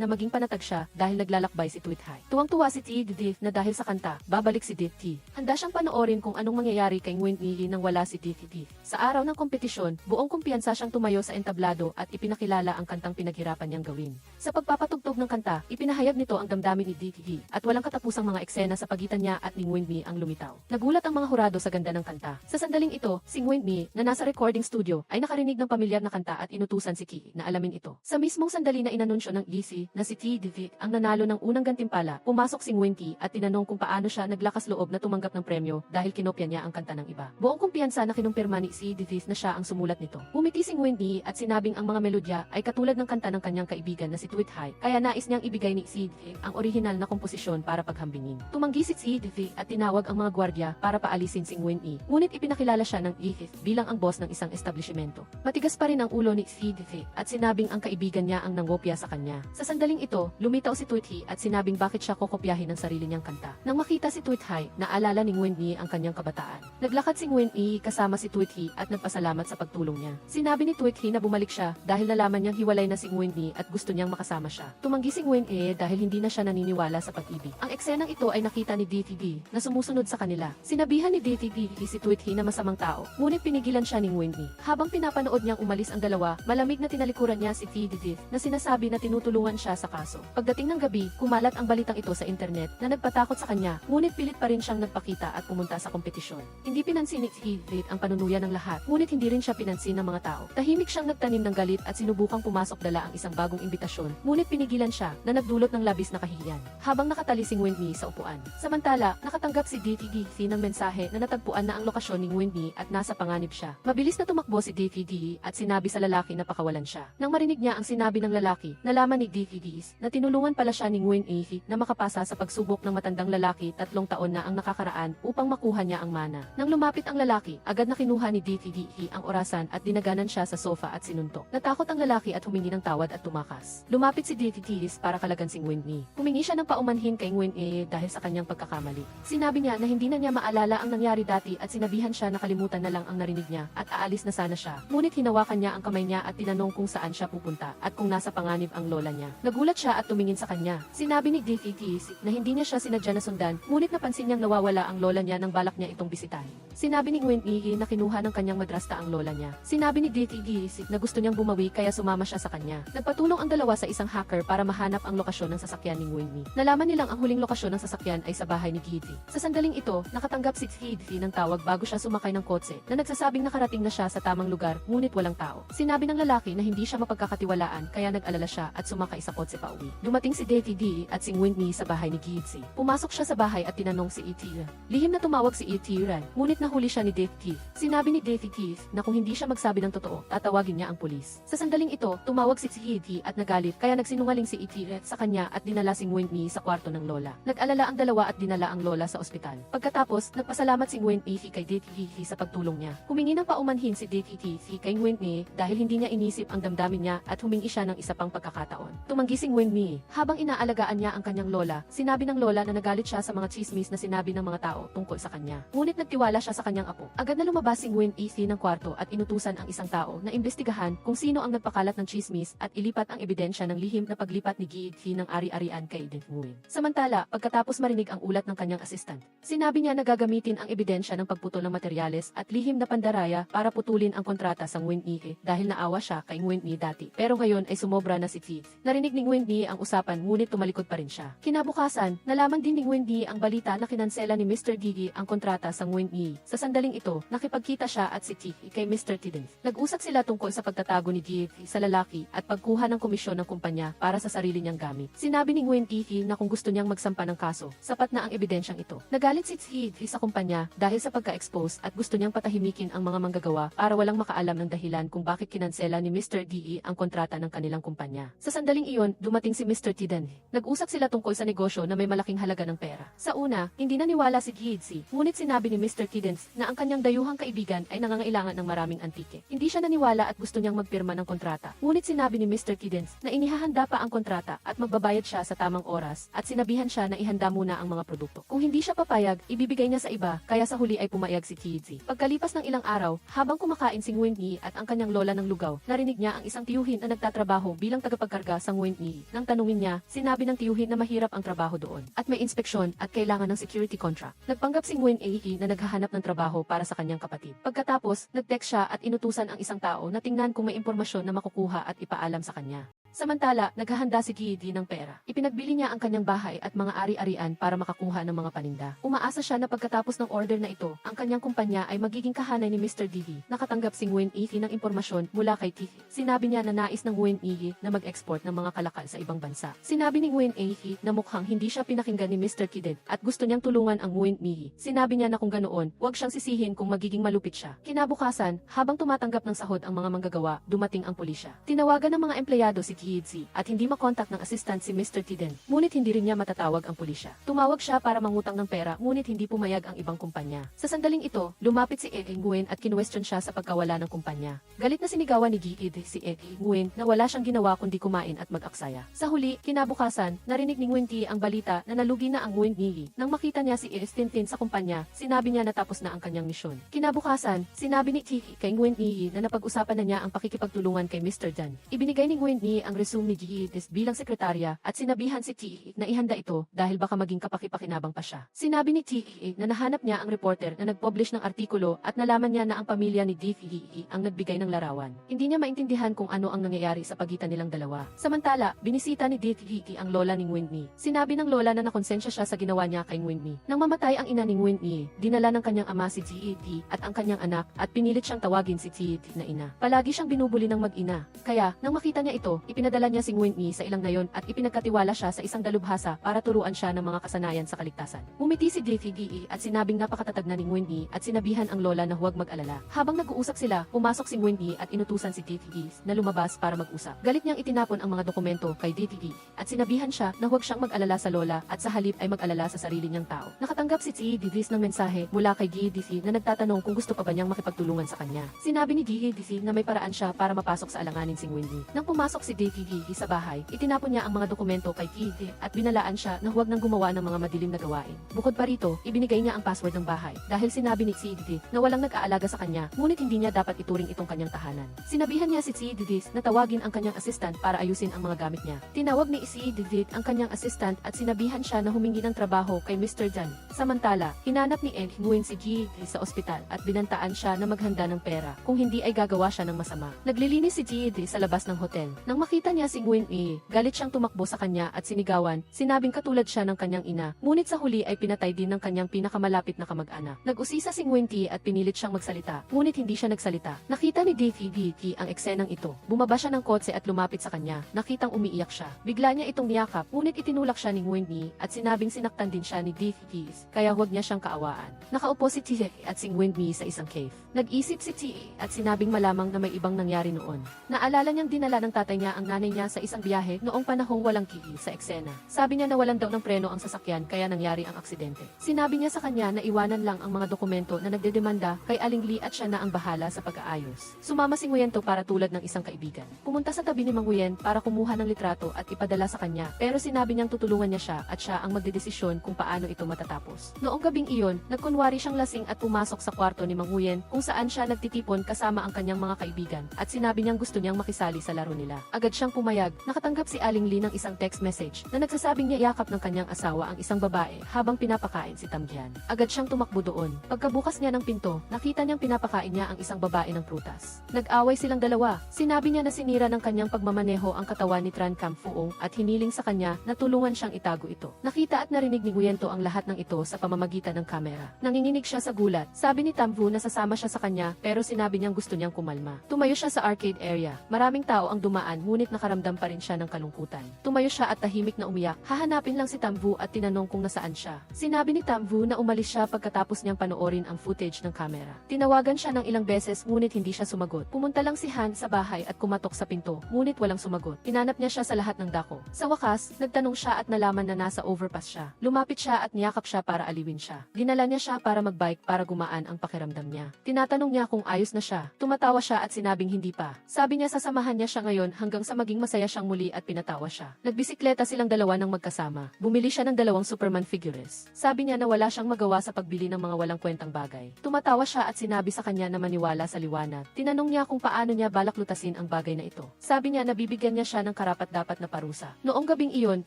na maging panatag siya dahil naglalakbay si Twithai. Tuwang-tuwa si Tiki na dahil sa kanta, babalik si Tiki. Handa siyang panoorin kung anong mangyayari kay Nguyen nang wala si Tiki. Sa araw ng kompetisyon, buong kumpiyansa siyang tumayo sa entablado at ipinakilala ang kantang pinaghirapan niyang gawin. Sa pagpapatugtog ng kanta, ipinahayag nito ang damdamin ni Tiki at walang katapusang mga eksena sa pagitan niya at ni Nguyen ang lumitaw. Nagulat ang mga hurado sa ganda ng kanta. Sa sandaling ito, si Nguyen na nasa recording studio ay nakarinig ng pamilyar na kanta at inutusan si Ki na alamin ito. Sa mismong sandali na inanunsyo ng EC na si Tiki ang nanalo ng unang gantimpala, pumasok si Nguyen at tinanong kung paano siya naglakas loob na tumanggap ng premyo dahil kinopya niya ang kanta ng iba. Buong kumpiyansa na kinumpirma ni Tiki na siya ang sumulat nito. Umiti si Nguyen at sinabing ang mga melodya ay katulad ng kanta ng kanyang kaibigan na si Twithai, kaya nais niyang ibigay ni Tiki ang orihinal na komposisyon para paghambingin. Tumanggi si Tiki at tinawag ang mga gwardya para paalisin si Nguyen ngunit ipinakilala siya ng EC bilang ang boss ng isang establishmento. Matigas pa rin ang ulo ni Tiki at sinabing ang kaibigan niya ang nangopya sa kanya. Sa sandaling ito, lumitaw si Twithai at sinabing bakit siya kokopyahin ng sarili niyang kanta. Nang makita si Twithai, naalala ni Nguyen ang kanyang kabataan. Naglakad si Nguyen kasama si Twithai at nagpasalamat sa pagtulong niya. Sinabi ni Twithai na bumalik siya dahil nalaman niyang hiwalay na si Nguyen at gusto niyang makasama siya. Tumanggi si Nguyen dahil hindi na siya naniniwala sa pag-ibig. Ang eksenang ito ay nakita ni Tiki na sumusunod sa kanila. Sinabihan ni Tiki si Twithai na masamang tao, ngunit pinigilan siya ni Nguyen. Habang pinapanood niyang umalis ang dalawa, malamig na tinalikuran niya si Tiki na sinasabi na tinutulungan siya sa kaso. Pagdating ng gabi, kumalat ang balitang ito sa internet na nagpatakot sa kanya, ngunit pilit pa rin siyang nagpakita at pumunta sa kompetisyon. Hindi pinansin ni Tiki ang panunuya ng lahat, ngunit hindi rin siya pinansin ng mga tao. Tahimik siyang nagtanim ng galit at sinubukang pumasok dala ang isang bagong imbitasyon, ngunit pinigilan siya na nagdulot ng labis na kahihiyan. Habang nakatali si Nguyen sa upuan. Samantala, nakatanggap si Tiki ng mensahe na natagpuan na ang lokasyon ni Nguyen at nasa panganib siya. Mabilis na tumakbo si Tiki at sinabi sa lalaki na pakawalan siya. Nang marinig niya ang sinabi ng lalaki, nalaman ni Tiki na tinulungan pala siya ni Nguyen na makapasa sa pagsubok ng matandang lalaki 3 taon na ang nakakaraan upang makuha niya ang mana. Nang lumapit ang lalaki, agad na kinuha ni DTDE ang orasan at dinaganan siya sa sofa at sinuntok. Natakot ang lalaki at humingi ng tawad at tumakas. Lumapit si DTDE para kalagan si Winnie. Humingi siya ng paumanhin kay Winnie dahil sa kanyang pagkakamali. Sinabi niya na hindi na niya maalala ang nangyari dati at sinabihan siya na kalimutan na lang ang narinig niya at aalis na sana siya. Ngunit hinawakan niya ang kamay niya at tinanong kung saan siya pupunta at kung nasa panganib ang lola niya. Nagulat siya at tumingin sa kanya. Sinabi ni DTDE na hindi niya siya sinadya na sundan, ngunit napansin niyang nawawala ang lola niya nang balak niya itong bisitahin. Sinabi ni Winnie na kinuha ng kanyang madrasta ang lola niya. Sinabi ni DTDE na gusto niyang bumawi kaya sumama siya sa kanya. Nagpatulong ang dalawa sa isang hacker para mahanap ang lokasyon ng sasakyan ni Winnie. Nalaman nilang ang huling lokasyon ng sasakyan ay sa bahay ni Giddy. Sa sandaling ito, nakatanggap si Giddy ng tawag bago siya sumakay ng kotse na nagsasabing nakarating na siya sa tamang lugar ngunit walang tao. Sinabi ng lalaki na hindi siya mapagkakatiwalaan kaya nag-alala siya at sumakay sa kotse pauwi. Dumating si DTDE at si Winnie sa bahay ni Giddy. Pumasok siya sa bahay at tinanong si E.T. Lihim na tumawag si E.T. ngunit nahuli siya ni DTDE. Sinabi ni DTDE na kung hindi siya magsabi ng totoo, tatawagin niya ang pulis. Sa sandaling ito, tumawag si Giddy at nagalit kaya nagsinungaling si E.T. sa kanya at dinala si Winnie sa kwarto ng lola. Nag-alala ang dalawa at dinala ang lola sa ospital. Pagkatapos, nagpasalamat si Winnie kay DTDE sa pagtulong niya. Humingi ng paumanhin si DTDE kay Winnie dahil hindi niya inisip ang damdamin niya at humingi siya ng isa pang pagkakataon. Tumanggi si Winnie. Habang inaalagaan niya ang kanyang lola, sinabi ng lola na nagalit siya sa mga chismis na sinabi ng mga tao tungkol sa kanya. Ngunit nagtiwala siya sa kanyang apo. Agad na lumabas si Winnie ng kwarto at inutusan ang isang tao na imbestigahan kung sino ang nagpakalat ng chismis at ilipat ang ebidensya ng lihim na paglipat ni Giddy ng ari-arian kay Winnie. Samantala, pagkatapos marinig ang ulat ng kanyang assistant, sinabi niya na gagamitin ang ebidensya ng pagputol ng materyales at lihim na pandaraya para putulin ang kontrata sa Winnie dahil naawa siya kay Winnie dati. Pero ngayon ay sumobra na si Giddy. Narinig ni Winnie ang usapan ngunit tumalikod pa rin siya. Kinabukasan, nalaman din ni Winnie ang balita na kinansela ni Mr. Giddy ang kontrata sa Winnie. Sa sandaling ito, nakipagkita siya at si Giddy kay Mr. Tidden. Nag-usap sila tungkol sa pagtatago ni Giddy sa lalaki at pagkuha ng komisyon ng kumpanya para sa sarili niyang gamit. Sinabi ni Winnie na kung gusto niyang magsampa ng kaso, sapat na ang ebidensyang ito. Nagalit si Giddy sa kumpanya dahil sa pagka-expose at gusto niyang patahimikin ang mga manggagawa para walang makaalam ng dahilan kung bakit kinansela ni Mr. Giddy ang kontrata ng kanilang kumpanya. Sa sandaling iyon, dumating si Mr. Tidden. Nag-usap sila tungkol sa negosyo na may malaking halaga ng pera. Sa una, hindi naniwala si Giddy, ngunit sinabi ni Mr. Tidden na ang kanyang dayuhang kaibigan ay nangangailangan ng maraming antike. Hindi siya naniwala at gusto niyang magpirma ng kontrata. Ngunit sinabi ni Mr. Tidden na inihahanda pa ang kontrata at magbabayad siya sa tamang oras at sinabihan siya na ihanda muna ang mga produkto. Kung hindi siya papayag, ibibigay niya sa iba, kaya sa huli ay pumayag si Giddy. Pagkalipas ng ilang araw, habang kumakain si Winnie at ang kanyang lola ng lugaw, narinig niya ang isang tiyuhin na nagtatrabaho bilang tagapagkarga sa Winnie. Nang tanungin niya, sinabi ng tiyuhin na mahirap ang trabaho doon at may inspeksyon at kailangan ng security contract. Nagpanggap si Winnie na naghahanap ng trabaho para sa kanyang kapatid. Pagkatapos, nag-text siya at inutusan ang isang tao na tingnan kung may impormasyon na makukuha at ipaalam sa kanya. Samantala, naghahanda si Giddy ng pera. Ipinagbili niya ang kanyang bahay at mga ari-arian para makakuha ng mga paninda. Umaasa siya na pagkatapos ng order na ito, ang kanyang kumpanya ay magiging kahanay ni Mr. Giddy. Nakatanggap si Winnie ng impormasyon mula kay Giddy. Sinabi niya na nais ng Winnie na mag-export ng mga kalakal sa ibang bansa. Sinabi ni Winnie na mukhang hindi siya pinakinggan ni Mr. Giddy at gusto niyang tulungan ang Winnie. Sinabi niya na kung ganoon, huwag siyang sisihin kung magiging malupit siya. Kinabukasan, habang tumatanggap ng sahod ang mga manggagawa, dumating ang pulisya. Tinawagan ng mga empleyado si Giddy at hindi makontak ng assistant si Mr. Tidden, ngunit hindi rin niya matatawag ang pulisya. Tumawag siya para mangutang ng pera ngunit hindi pumayag ang ibang kumpanya. Sa sandaling ito, lumapit si Eddie Nguyen at kinwestiyon siya sa pagkawala ng kumpanya. Galit na sinigawan ni Giddy si Eddie Nguyen na wala siyang ginawa kundi kumain at mag-aksaya. Sa huli, kinabukasan, narinig ni Winnie ang balita na nalugi na ang Winnie. Nang makita niya si Tintin sa kumpanya, sinabi niya na tapos na ang kanyang misyon. Kinabukasan, sinabi ni Tiki kay Winnie na napag-usapan na niya ang pakikipagtulungan kay Mr. Dan. Ibinigay ni Winnie ang resume ni Giddy bilang sekretarya at sinabihan si Tiki na ihanda ito dahil baka maging kapakipakinabang pa siya. Sinabi ni Tiki na nahanap niya ang reporter na nag-publish ng artikulo at nalaman niya na ang pamilya ni Tiki ang nagbigay ng larawan. Hindi niya maintindihan kung ano ang nangyayari sa pagitan nilang dalawa. Samantala, binisita ni Tiki ang lola ni Winnie. Sinabi ng lola na nakonsensya siya sa ginawa niya kay Winnie. Nang mamatay ang ina ni Winnie, dinala ng kanyang ama si Giddy at ang kanyang anak at pinilit siyang tawagin si Giddy na ina. Palagi siyang binubuli ng mag-ina. Kaya, nang makita niya ito, Ipinadala niya si Nguyen Yi sa ilang nayon at ipinagkatiwala siya sa isang dalubhasa para turuan siya ng mga kasanayan sa kaligtasan. Umiti si Difigi at sinabing napakatatag na ni Nguyen Yi at sinabihan ang lola na huwag mag-alala. Habang nag-uusap sila, pumasok si Nguyen Yi at inutusan si Difigi na lumabas para mag-usap. Galit niyang itinapon ang mga dokumento kay Difigi at sinabihan siya na huwag siyang mag-alala sa lola at sa halip ay mag-alala sa sarili niyang tao. Nakatanggap si Difigi ng mensahe mula kay Difigi na nagtatanong kung gusto pa ba niyang makipagtulungan sa kanya. Sinabi ni Difigi na may paraan siya para mapasok sa alanganin si Nguyen Yi. Nang pumasok si Difigi sa bahay, itinapon niya ang mga dokumento kay Difigi at binalaan siya na huwag nang gumawa ng mga madilim na gawain. Bukod pa rito, ibinigay niya ang password ng bahay dahil sinabi ni Difigi na walang nag-aalaga sa kanya, ngunit hindi niya dapat ituring itong kanyang tahanan. Sinabihan niya si Difigi na tawagin ang kanyang assistant para ayusin ang mga gamit niya. Tinawag ni Difigi ang kanyang assistant at sinabihan siya na humingi ng trabaho kay Mr. Jan. Samantala, hinanap ni Nguyen si Difigi sa ospital at binantaan siya na maghanda ng pera kung hindi ay gagawa siya ng masama. Naglilinis si Difigi sa labas ng hotel. Nang makita niya si Nguyen Yi, galit siyang tumakbo sa kanya at sinigawan, sinabing katulad siya ng kanyang ina, ngunit sa huli ay pinatay din ng kanyang pinakamalapit na kamag-anak. Nag-usisa si Nguyen Yi at pinilit siyang magsalita, ngunit hindi siya nagsalita. Nakita ni Difigi ang eksenang ito. Bumaba siya ng kotse at lumapit sa kanya. Nakitang umiiyak siya. Bigla niya itong niyakap, ngunit itinulak siya ni Nguyen Yi at sinabing sinaktan din siya ni Difigi, kaya huwag niya siyang kaawaan. Nakaupo si Difigi at si Nguyen Yi sa isang cave. Nag-isip si Difigi at sinabing malamang na may ibang nangyari noon. Naalala niyang dinala ng tatay niya ang nanay niya sa isang biyahe noong panahong walang kiki sa eksena. Sabi niya na walang daw ng preno ang sasakyan kaya nangyari ang aksidente. Sinabi niya sa kanya na iwanan lang ang mga dokumento na nagdedemanda kay Aling Lee at siya na ang bahala sa pag-aayos. Sumama si Nguyen para tulad ng isang kaibigan. Pumunta sa tabi ni Mang Nguyen para kumuha ng litrato at ipadala sa kanya, pero sinabi niyang tutulungan niya siya at siya ang magdedesisyon kung paano ito matatapos. Noong gabing iyon, nagkunwari siyang lasing at pumasok sa kwarto ni Mang Nguyen kung saan siya nagtitipon kasama ang kanyang mga kaibigan at sinabi niyang gusto niyang makisali sa laro nila. Agad siyang pumayag. Nakatanggap si Aling Lee ng isang text message na nagsasabing niyayakap ng kanyang asawa ang isang babae habang pinapakain si Tamgyan. Agad siyang tumakbo doon. Pagkabukas niya ng pinto, nakita niyang pinapakain niya ang isang babae ng prutas. Nag-away silang dalawa. Sinabi niya na sinira ng kanyang pagmamaneho ang katawan ni Tran Kam Fuong at hiniling sa kanya na tulungan siyang itago ito. Nakita at narinig ni Nguyen ang lahat ng ito sa pamamagitan ng kamera. Nanginginig siya sa gulat. Sabi ni Tamvu na sasama siya sa kanya pero sinabi niyang gusto niyang kumalma. Tumayo siya sa arcade area. Maraming tao ang dumaan ngunit nakaramdam pa rin siya ng kalungkutan. Tumayo siya at tahimik na umiyak. Hahanapin lang si Tamvu at tinanong kung nasaan siya. Sinabi ni Tamvu na umalis siya pagkatapos niyang panoorin ang footage ng kamera. Tinawagan siya ng ilang beses ngunit hindi siya sumagot. Pumunta lang si Han sa bahay at kumatok sa pinto ngunit walang sumagot. Hinanap niya siya sa lahat ng dako. Sa wakas, nagtanong siya at nalaman na nasa overpass siya. Lumapit siya at niyakap siya para aliwin siya. Dinala niya siya para magbike para gumaan ang pakiramdam niya. Tinatanong niya kung ayos na siya. Tumatawa siya at sinabing hindi pa. Sabi niya sasamahan niya siya ngayon hanggang sa maging masaya siyang muli at pinatawa siya. Nagbisikleta silang dalawa ng magkasama. Bumili siya ng 2 Superman figures. Sabi niya na wala siyang magawa sa pagbili ng mga walang kwentang bagay. Tumatawa siya at sinabi sa kanya na maniwala sa liwanag. Tinanong niya kung paano niya balak lutasin ang bagay na ito. Sabi niya na bibigyan niya siya ng karapat-dapat na parusa. Noong gabing iyon,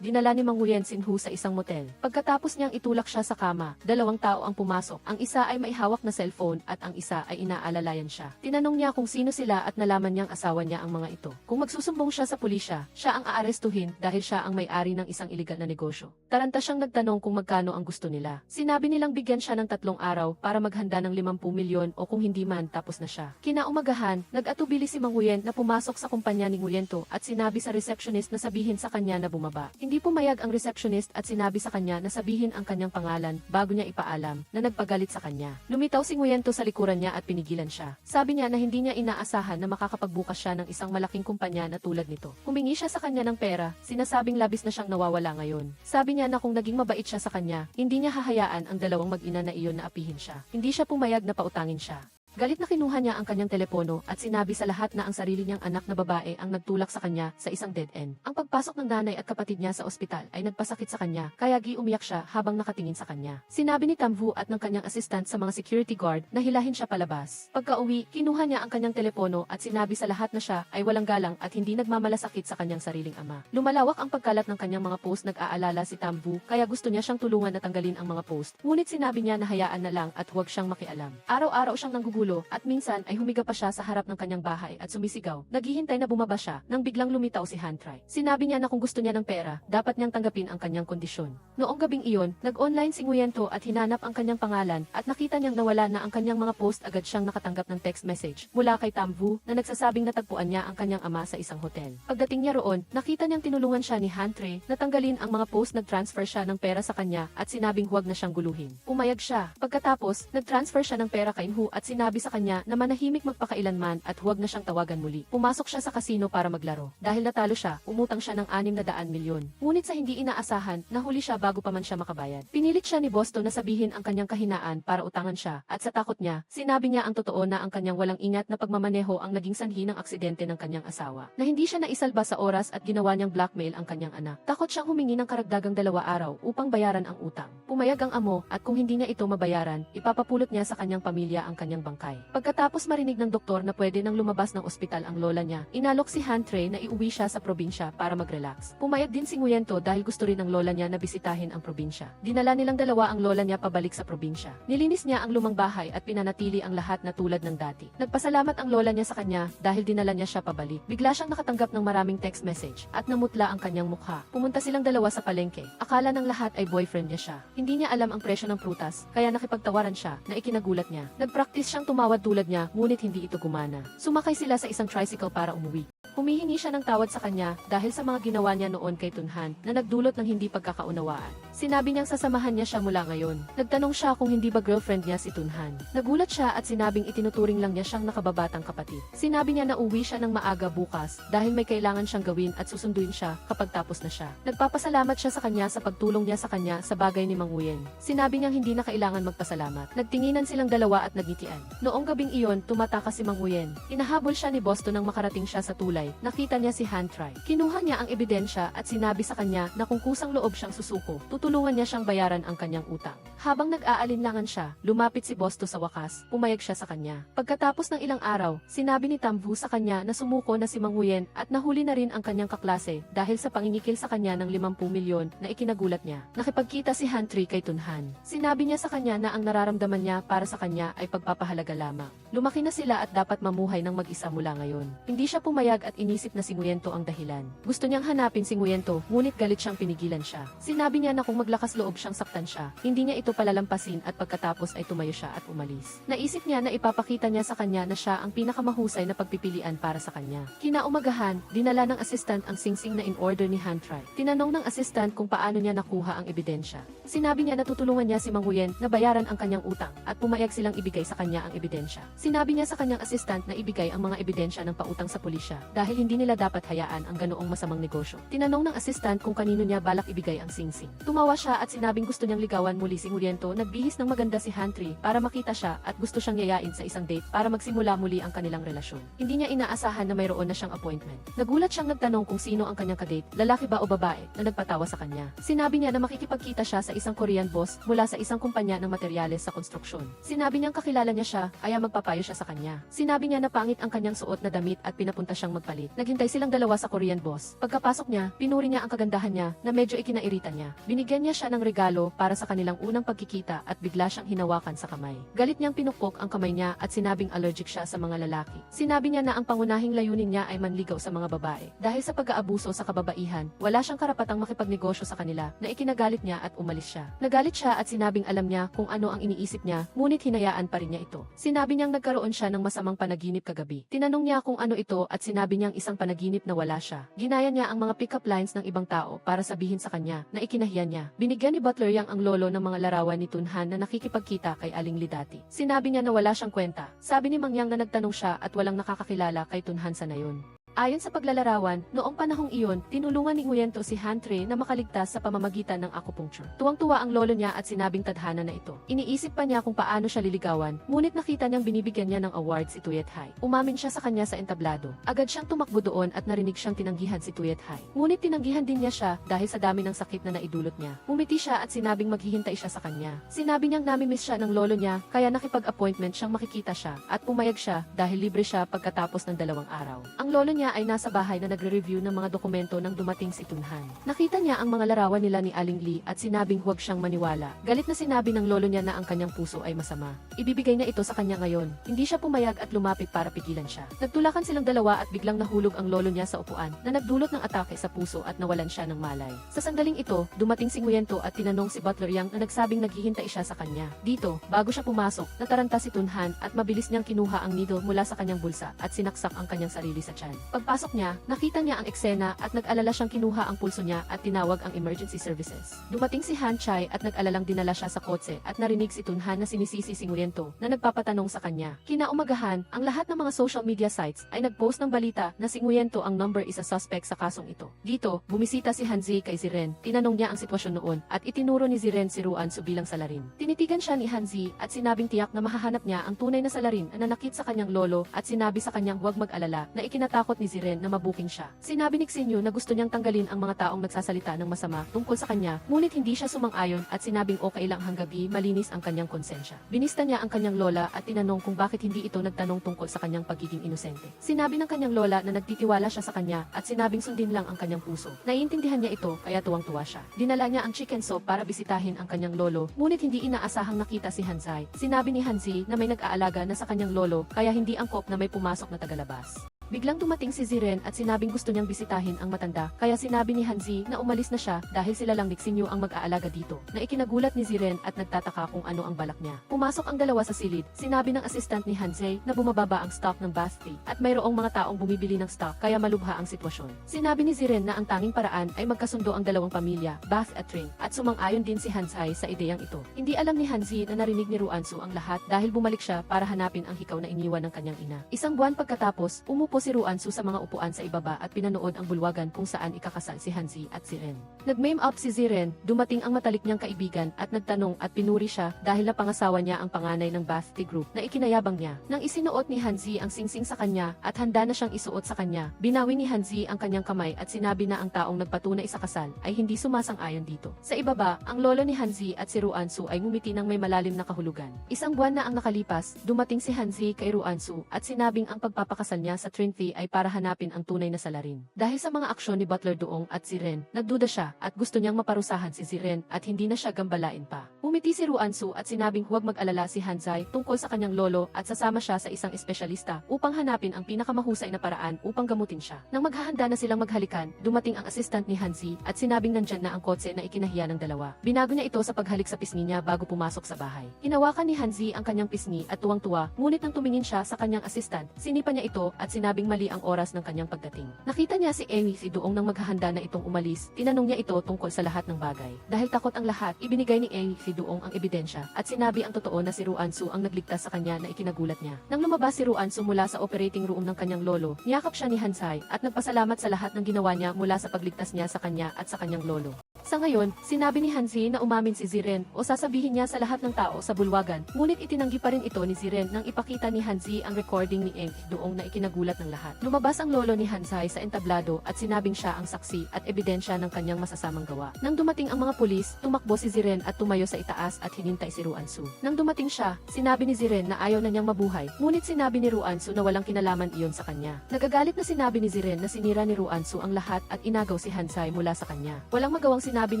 dinala ni Mang Nguyen Sinhu sa isang motel. Pagkatapos niyang itulak siya sa kama, 2 tao ang pumasok. Ang isa ay may hawak na cellphone at ang isa ay inaalalayan siya. Tinanong niya kung sino sila at nalaman niyang asawa niya ang mga ito. Kung magsusumbong siya sa pulisya, siya ang aarestuhin dahil siya ang may-ari ng isang iligal na negosyo. Taranta siyang nagtanong kung magkano ang gusto nila. Sinabi nilang bigyan siya ng 3 araw para maghanda ng 50 milyon o kung hindi man tapos na siya. Kinaumagahan, nag-atubili si Mang Nguyen na pumasok sa kumpanya ni Nguyen at sinabi sa receptionist na sabihin sa kanya na bumaba. Hindi pumayag ang receptionist at sinabi sa kanya na sabihin ang kanyang pangalan bago niya ipaalam na nagpagalit sa kanya. Lumitaw si Nguyen sa likuran niya at pinigilan siya. Sabi niya na hindi niya inaasahan na makakapagbukas siya ng isang malaking kumpanya na tulad nito. Humingi siya sa kanya ng pera, sinasabing labis na siyang nawawala ngayon. Sabi niya na kung naging mabait siya sa kanya, hindi niya hahayaan ang 2 mag-ina na iyon na apihin siya. Hindi siya pumayag na pautangin siya. Galit na kinuha niya ang kanyang telepono at sinabi sa lahat na ang sarili niyang anak na babae ang nagtulak sa kanya sa isang dead end. Ang pagpasok ng nanay at kapatid niya sa ospital ay nagpasakit sa kanya, kaya umiyak siya habang nakatingin sa kanya. Sinabi ni Tamvu at ng kanyang assistant sa mga security guard na hilahin siya palabas. Pagka-uwi, kinuha niya ang kanyang telepono at sinabi sa lahat na siya ay walang galang at hindi nagmamalasakit sa kanyang sariling ama. Lumalawak ang pagkalat ng kanyang mga post, nag-aalala si Tamvu, kaya gusto niya siyang tulungan na tanggalin ang mga post. Ngunit sinabi niya na hayaan na lang at huwag siyang makialam. Araw-araw siyang nanggugulat ulo at minsan ay humiga pa siya sa harap ng kanyang bahay at sumisigaw. Naghihintay na bumaba siya nang biglang lumitaw si Hantry. Sinabi niya na kung gusto niya ng pera, dapat niyang tanggapin ang kanyang kondisyon. Noong gabing iyon, nag-online si Nguyento at hinanap ang kanyang pangalan at nakita niyang nawala na ang kanyang mga post. Agad siyang nakatanggap ng text message mula kay Tamvu na nagsasabing natagpuan niya ang kanyang ama sa isang hotel. Pagdating niya roon, nakita niyang tinulungan siya ni Hantry na tanggalin ang mga post. Nag-transfer siya ng pera sa kanya at sinabing huwag na siyang guluhin. Pumayag siya. Pagkatapos, nag-transfer siya ng pera kay Inhu at sinabi sa kanya na manahimik magpakailanman at huwag na siyang tawagan muli. Pumasok siya sa kasino para maglaro. Dahil natalo siya, umutang siya ng 600 milyon. Ngunit sa hindi inaasahan, nahuli siya bago pa man siya makabayad. Pinilit siya ni Bosto na sabihin ang kanyang kahinaan para utangan siya at sa takot niya, sinabi niya ang totoo na ang kanyang walang ingat na pagmamaneho ang naging sanhi ng aksidente ng kanyang asawa. Na hindi siya naisalba sa oras at ginawa niyang blackmail ang kanyang anak. Takot siyang humingi ng karagdagang 2 araw upang bayaran ang utang. Pumayag ang amo at kung hindi niya ito mabayaran, ipapapulot niya sa kanyang pamilya ang kanyang bangkay. Pagkatapos marinig ng doktor na pwede nang lumabas ng ospital ang lola niya, inalok si Hantry na iuwi siya sa probinsya para mag-relax. Pumayag din si Nguyento dahil gusto rin ng lola niya na bisitahin ang probinsya. Dinala nilang dalawa ang lola niya pabalik sa probinsya. Nilinis niya ang lumang bahay at pinanatili ang lahat na tulad ng dati. Nagpasalamat ang lola niya sa kanya dahil dinala niya siya pabalik. Bigla siyang nakatanggap ng maraming text message at namutla ang kanyang mukha. Pumunta silang dalawa sa palengke. Akala ng lahat ay boyfriend niya siya. Hindi niya alam ang presyo ng prutas, kaya nakipagtawaran siya na ikinagulat niya. Nagpractice siyang tumawad tulad niya, ngunit hindi ito gumana. Sumakay sila sa isang tricycle para umuwi. Humihingi siya ng tawad sa kanya dahil sa mga ginawa niya noon kay Tunhan na nagdulot ng hindi pagkakaunawaan. Sinabi niyang sasamahan niya siya mula ngayon. Nagtanong siya kung hindi ba girlfriend niya si Tunhan. Nagulat siya at sinabing itinuturing lang niya siyang nakababatang kapatid. Sinabi niya na uwi siya ng maaga bukas dahil may kailangan siyang gawin at susunduin siya kapag tapos na siya. Nagpapasalamat siya sa kanya sa pagtulong niya sa kanya sa bagay ni Mang Nguyen. Sinabi niyang hindi na kailangan magpasalamat. Nagtinginan silang dalawa at nagngitian. Noong gabing iyon, tumatakas si Mang Nguyen. Inahabol siya ni Bosto nang makarating siya sa tulay. Nakita niya si Hantry. Kinuha niya ang ebidensya at sinabi sa kanya na kung kusang loob siyang susuko, tutulungan niya siyang bayaran ang kanyang utang. Habang nag-aalinlangan siya, lumapit si Bosto sa wakas, pumayag siya sa kanya. Pagkatapos ng ilang araw, sinabi ni Tamvu sa kanya na sumuko na si Mang Nguyen at nahuli na rin ang kanyang kaklase dahil sa pangingikil sa kanya ng 50 milyon na ikinagulat niya. Nakipagkita si Hantry kay Tunhan. Sinabi niya sa kanya na ang nararamdaman niya para sa kanya ay pagpapahalaga lamang. Lumaki na sila at dapat mamuhay ng mag-isa mula ngayon. Hindi siya pumayag at inisip na si Nguyento ang dahilan. Gusto niyang hanapin si Nguyento, ngunit galit siyang pinigilan siya. Sinabi niya na kung maglakas loob siyang saktan siya, hindi niya ito palalampasin at pagkatapos ay tumayo siya at umalis. Naisip niya na ipapakita niya sa kanya na siya ang pinakamahusay na pagpipilian para sa kanya. Kinaumagahan, dinala ng assistant ang singsing na in-order ni Hantry. Tinanong ng assistant kung paano niya nakuha ang ebidensya. Sinabi niya na tutulungan niya si Mang Nguyen na bayaran ang kanyang utang at pumayag silang ibigay sa kanya ang ebidensya. Sinabi niya sa kanyang assistant na ibigay ang mga ebidensya ng pautang sa pulisya dahil hindi nila dapat hayaan ang ganoong masamang negosyo. Tinanong ng assistant kung kanino niya balak ibigay ang singsing. Tumawa siya at sinabing gusto niyang ligawan muli si Nguyento. Nagbihis ng maganda si Hantry para makita siya at gusto siyang yayain sa isang date para magsimula muli ang kanilang relasyon. Hindi niya inaasahan na mayroon na siyang appointment. Nagulat siyang nagtanong kung sino ang kanyang kadate, lalaki ba o babae, na nagpatawa sa kanya. Sinabi niya na makikipagkita siya sa isang Korean boss mula sa isang kumpanya ng materyales sa konstruksyon. Sinabi niyang kakilala niya siya, kaya magpapayo siya sa kanya. Sinabi niya na pangit ang kanyang suot na damit at pinapunta siyang magpalit. Naghintay silang dalawa sa Korean boss. Pagkapasok niya, pinuri niya ang kagandahan niya na medyo ikinairita niya. Binigyan niya siya ng regalo para sa kanilang unang pagkikita at bigla siyang hinawakan sa kamay. Galit niyang pinukpok ang kamay niya at sinabing allergic siya sa mga lalaki. Sinabi niya na ang pangunahing layunin niya ay manligaw sa mga babae. Dahil sa pag-aabuso sa kababaihan, wala siyang karapatang makipagnegosyo sa kanila na ikinagalit niya at umalis siya. Nagalit siya at sinabing alam niya kung ano ang iniisip niya, ngunit hinayaan pa rin niya ito. Sinabi niyang nagkaroon siya ng masamang panaginip kagabi. Tinanong niya kung ano ito at sinabi niyang isang panaginip na wala siya. Ginaya niya ang mga pick-up lines ng ibang tao para sabihin sa kanya na ikinahiya niya. Binigyan ni Butler Yang ang lolo ng mga larawan ni Tunhan na nakikipagkita kay Aling Lidati. Sinabi niya na wala siyang kwenta. Sabi ni Mang Yang na nagtanong siya at walang nakakakilala kay Tunhan sa nayon. Ayon sa paglalarawan, noong panahong iyon, tinulungan ni Nguyento si Hantry na makaligtas sa pamamagitan ng acupuncture. Tuwang-tuwa ang lolo niya at sinabing tadhana na ito. Iniisip pa niya kung paano siya liligawan, ngunit nakita niyang binibigyan niya ng award si Tuyet Hai. Umamin siya sa kanya sa entablado. Agad siyang tumakbo doon at narinig siyang tinanggihan si Tuyet Hai. Ngunit tinanggihan din niya siya dahil sa dami ng sakit na naidulot niya. Umiti siya at sinabing maghihintay siya sa kanya. Sinabi niyang namimiss siya ng lolo niya, kaya nakipag-appointment siyang makikita siya at pumayag siya dahil libre siya pagkatapos ng 2 araw. Ang lolo niya niya ay nasa bahay na nagre-review ng mga dokumento nang dumating si Tunhan. Nakita niya ang mga larawan nila ni Aling Lee at sinabing huwag siyang maniwala. Galit na sinabi ng lolo niya na ang kanyang puso ay masama. Ibibigay niya ito sa kanya ngayon. Hindi siya pumayag at lumapit para pigilan siya. Nagtulakan silang dalawa at biglang nahulog ang lolo niya sa upuan na nagdulot ng atake sa puso at nawalan siya ng malay. Sa sandaling ito, dumating si Nguyento at tinanong si Butler Yang na nagsabing naghihintay siya sa kanya. Dito, bago siya pumasok, nataranta si Tunhan at mabilis niyang kinuha ang needle mula sa kanyang bulsa at sinaksak ang kanyang sarili sa tiyan. Pagpasok niya, nakita niya ang eksena at nag-alala siyang kinuha ang pulso niya at tinawag ang emergency services. Dumating si Han Chai at nag-alalang dinala siya sa kotse at narinig si Tunhan na sinisisi si Nguyento na nagpapatanong sa kanya. Kinaumagahan, ang lahat ng mga social media sites ay nag-post ng balita na si Nguyento ang number isa suspect sa kasong ito. Dito, bumisita si Hanzi kay Ziren, tinanong niya ang sitwasyon noon at itinuro ni Ziren si Ruansu bilang salarin. Tinitigan siya ni Hanzi at sinabing tiyak na mahahanap niya ang tunay na salarin na nanakit sa kanyang lolo at sinabi sa kanyang huwag mag-alala na ikinatakot ni Ziren na mabuking siya. Sinabi ni Xinyu na gusto niyang tanggalin ang mga taong nagsasalita ng masama tungkol sa kanya, ngunit hindi siya sumang-ayon at sinabing okay lang hanggang gabi malinis ang kanyang konsensya. Binista niya ang kanyang lola at tinanong kung bakit hindi ito nagtanong tungkol sa kanyang pagiging inosente. Sinabi ng kanyang lola na nagtitiwala siya sa kanya at sinabing sundin lang ang kanyang puso. Naiintindihan niya ito kaya tuwang-tuwa siya. Dinala niya ang chicken soup para bisitahin ang kanyang lolo, ngunit hindi inaasahang nakita si Hanzai. Sinabi ni Hanzi na may nag-aalaga na sa kanyang lolo kaya hindi angkop na may pumasok na tagalabas. Biglang dumating si Ziren at sinabing gusto niyang bisitahin ang matanda, kaya sinabi ni Hanzi na umalis na siya dahil sila lang ni Xinyu ang mag-aalaga dito, na ikinagulat ni Ziren at nagtataka kung ano ang balak niya. Pumasok ang dalawa sa silid, sinabi ng assistant ni Hanzi na bumababa ang stock ng bath tea at mayroong mga taong bumibili ng stock kaya malubha ang sitwasyon. Sinabi ni Ziren na ang tanging paraan ay magkasundo ang dalawang pamilya, bath at drink, at sumang-ayon din si Hanzai sa ideyang ito. Hindi alam ni Hanzi na narinig ni Ruansu ang lahat dahil bumalik siya para hanapin ang hikaw na iniwan ng kanyang ina. Isang buwan pagkatapos, umupo si Ruansu sa mga upuan sa ibaba at pinanood ang bulwagan kung saan ikakasal si Hanzi at Ziren. Nag-meme up si Ziren, dumating ang matalik niyang kaibigan at nagtanong at pinuri siya dahil napangasawa niya ang panganay ng bath tea group na ikinayabang niya. Nang isinuot ni Hanzi ang singsing sa kanya at handa na siyang isuot sa kanya, binawi ni Hanzi ang kanyang kamay at sinabi na ang taong nagpatunay sa kasal ay hindi sumasang-ayon dito. Sa ibaba, ang lolo ni Hanzi at si Ruansu ay ngumiti ng may malalim na kahulugan. Isang buwan na ang nakalipas, dumating si Hanzi kay Ruansu at sinabing ang pagpapakasal niya sa Trinity ay para hanapin ang tunay na salarin. Dahil sa mga aksyon ni Butler Doong at Ziren, nagduda siya at gusto niyang maparusahan si Ziren at hindi na siya gambalain pa. Umiti si Ruansu at sinabing huwag mag-alala si Hanzai tungkol sa kanyang lolo at sasama siya sa isang espesyalista upang hanapin ang pinakamahusay na paraan upang gamutin siya. Nang maghahanda na silang maghalikan, dumating ang assistant ni Hanzi at sinabing nandyan na ang kotse na ikinahiya ng dalawa. Binago niya ito sa paghalik sa pisngi niya bago pumasok sa bahay. Hinawakan ni Hanzi ang kanyang pisngi at tuwang-tuwa, ngunit nang tumingin siya sa kanyang assistant, sinipa niya ito at sinabing mali ang oras ng kanyang pagdating. Nakita niya si Amy si Doong nang maghahanda na itong umalis, tinanong niya ito tungkol sa lahat ng bagay. Dahil takot ang lahat, ibinigay ni Amy si Doong ang ebidensya at sinabi ang totoo na si Ruansu ang nagligtas sa kanya na ikinagulat niya. Nang lumabas si Ruansu mula sa operating room ng kanyang lolo, niyakap siya ni Hanzai at nagpasalamat sa lahat ng ginawa niya mula sa pagligtas niya sa kanya at sa kanyang lolo. Sa ngayon, sinabi ni Hanzi na umamin si Ziren o sasabihin niya sa lahat ng tao sa bulwagan, ngunit itinanggi pa rin ito ni Ziren nang ipakita ni Hanzi ang recording ni Eng Doong na ikinagulat ng lahat. Lumabas ang lolo ni Hanzai sa entablado at sinabing siya ang saksi at ebidensya ng kanyang masasamang gawa. Nang dumating ang mga pulis, tumakbo si Ziren at tumayo sa itaas at hinintay si Ruansu. Nang dumating siya, sinabi ni Ziren na ayaw na niyang mabuhay, ngunit sinabi ni Ruansu na walang kinalaman iyon sa kanya. Nagagalit na sinabi ni Ziren na sinira ni Ruansu ang lahat at inagaw si Hanzai mula sa kanya. Walang magawang sinabi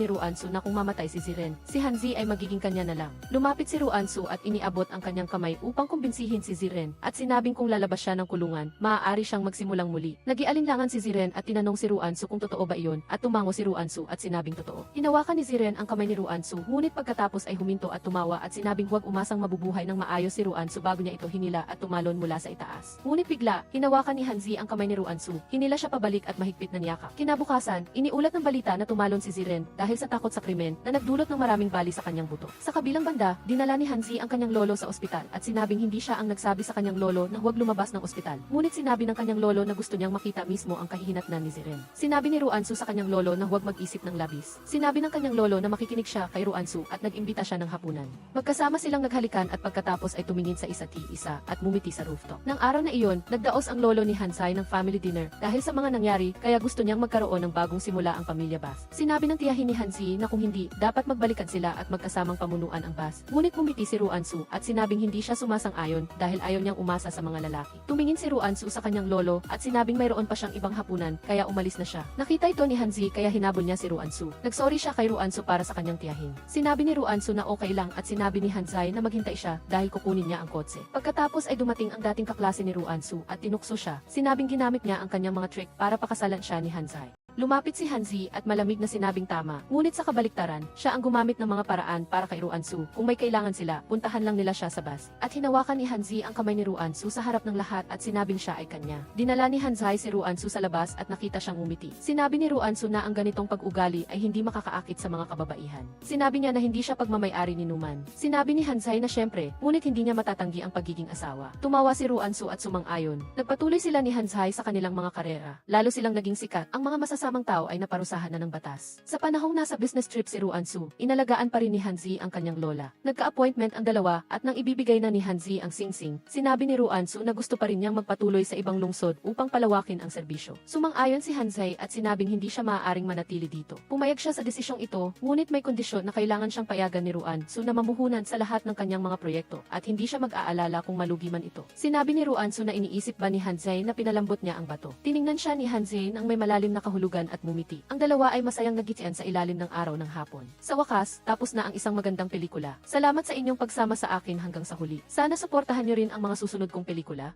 ni Ruansu na kung mamatay si Ziren, si Hanzi ay magiging kanya na lang. Lumapit si Ruansu at iniabot ang kanyang kamay upang kumbinsihin si Ziren at sinabing kung lalabas siya ng kulungan, maaari siyang magsimulang muli. Nagialinlangan si Ziren at tinanong si Ruansu kung totoo ba iyon at tumango si Ruansu at sinabing totoo. Hinawakan ni Ziren ang kamay ni Ruansu, ngunit pagkatapos ay huminto at tumawa at sinabing huwag umasang mabubuhay ng maayos si Ruansu bago niya ito hinila at tumalon mula sa itaas. Ngunit bigla, hinawakan ni Hanzi ang kamay ni Ruansu, hinila siya pabalik at mahigpit na niyakap. Kinabukasan, iniulat ng balita na tumalon si Ziren dahil sa takot sa krimen na nagdulot ng maraming bali sa kanyang buto. Sa kabilang banda, dinala ni Hanzi ang kanyang lolo sa ospital at sinabing hindi siya ang nagsabi sa kanyang lolo na huwag lumabas ng ospital. Ngunit sinabi ng kanyang lolo na gusto niyang makita mismo ang kahihinatnan ni Ziren. Sinabi ni Ruansu sa kanyang lolo na huwag mag-isip ng labis. Sinabi ng kanyang lolo na makikinig siya kay Ruansu at nag-imbita siya ng hapunan. Magkasama silang naghalikan at pagkatapos ay tumingin sa isa't isa at mumiti sa rooftop. Nang araw na iyon, nagdaos ang lolo ni Hanzai ng family dinner dahil sa mga nangyari kaya gusto niyang magkaroon ng bagong simula ang pamilya Bath. Sinabi ng tiyahin tiyahin ni Hanzi na kung hindi, dapat magbalikan sila at magkasamang pamunuan ang bus. Ngunit bumiti si Ruansu at sinabing hindi siya sumasang-ayon dahil ayaw niyang umasa sa mga lalaki. Tumingin si Ruansu sa kanyang lolo at sinabing mayroon pa siyang ibang hapunan kaya umalis na siya. Nakita ito ni Hanzi kaya hinabol niya si Ruansu. Nagsorry siya kay Ruansu para sa kanyang tiyahin. Sinabi ni Ruansu na okay lang at sinabi ni Hanzai na maghintay siya dahil kukunin niya ang kotse. Pagkatapos ay dumating ang dating kaklase ni Ruansu at tinukso siya. Sinabing ginamit niya ang kanyang mga trick para pakasalan siya ni Hanzai. Lumapit si Hanzi at malamig na sinabing tama. Ngunit sa kabaliktaran, siya ang gumamit ng mga paraan para kay Ruansu. Kung may kailangan sila, puntahan lang nila siya sa bus. At hinawakan ni Hanzi ang kamay ni Ruansu sa harap ng lahat at sinabing siya ay kanya. Dinala ni Hanzai si Ruansu sa labas at nakita siyang umiti. Sinabi ni Ruansu na ang ganitong pag-ugali ay hindi makakaakit sa mga kababaihan. Sinabi niya na hindi siya pagmamay-ari ni Numan. Sinabi ni Hanzai na syempre, ngunit hindi niya matatanggi ang pagiging asawa. Tumawa si Ruansu at sumang-ayon. Nagpatuloy sila ni Hanzai sa kanilang mga karera. Lalo silang naging sikat. Ang mga masasamang tao ay naparusahan na ng batas. Sa panahong nasa business trip si Ruansu, inalagaan pa rin ni Hanzi ang kanyang lola. Nagka-appointment ang dalawa at nang ibibigay na ni Hanzi ang singsing, sinabi ni Ruansu na gusto pa rin niyang magpatuloy sa ibang lungsod upang palawakin ang serbisyo. Sumang-ayon si Hanzai at sinabing hindi siya maaaring manatili dito. Pumayag siya sa desisyong ito, ngunit may kondisyon na kailangan siyang payagan ni Ruansu na mamuhunan sa lahat ng kanyang mga proyekto at hindi siya mag-aalala kung malugi man ito. Sinabi ni Ruansu na iniisip ba ni Hanzai na pinalambot niya ang bato. Tiningnan siya ni Hanzai nang may malalim na kahulugan at ngumiti. Ang dalawa ay masayang nagkitian sa ilalim ng araw ng hapon. Sa wakas, tapos na ang isang magandang pelikula. Salamat sa inyong pagsama sa akin hanggang sa huli. Sana suportahan niyo rin ang mga susunod kong pelikula.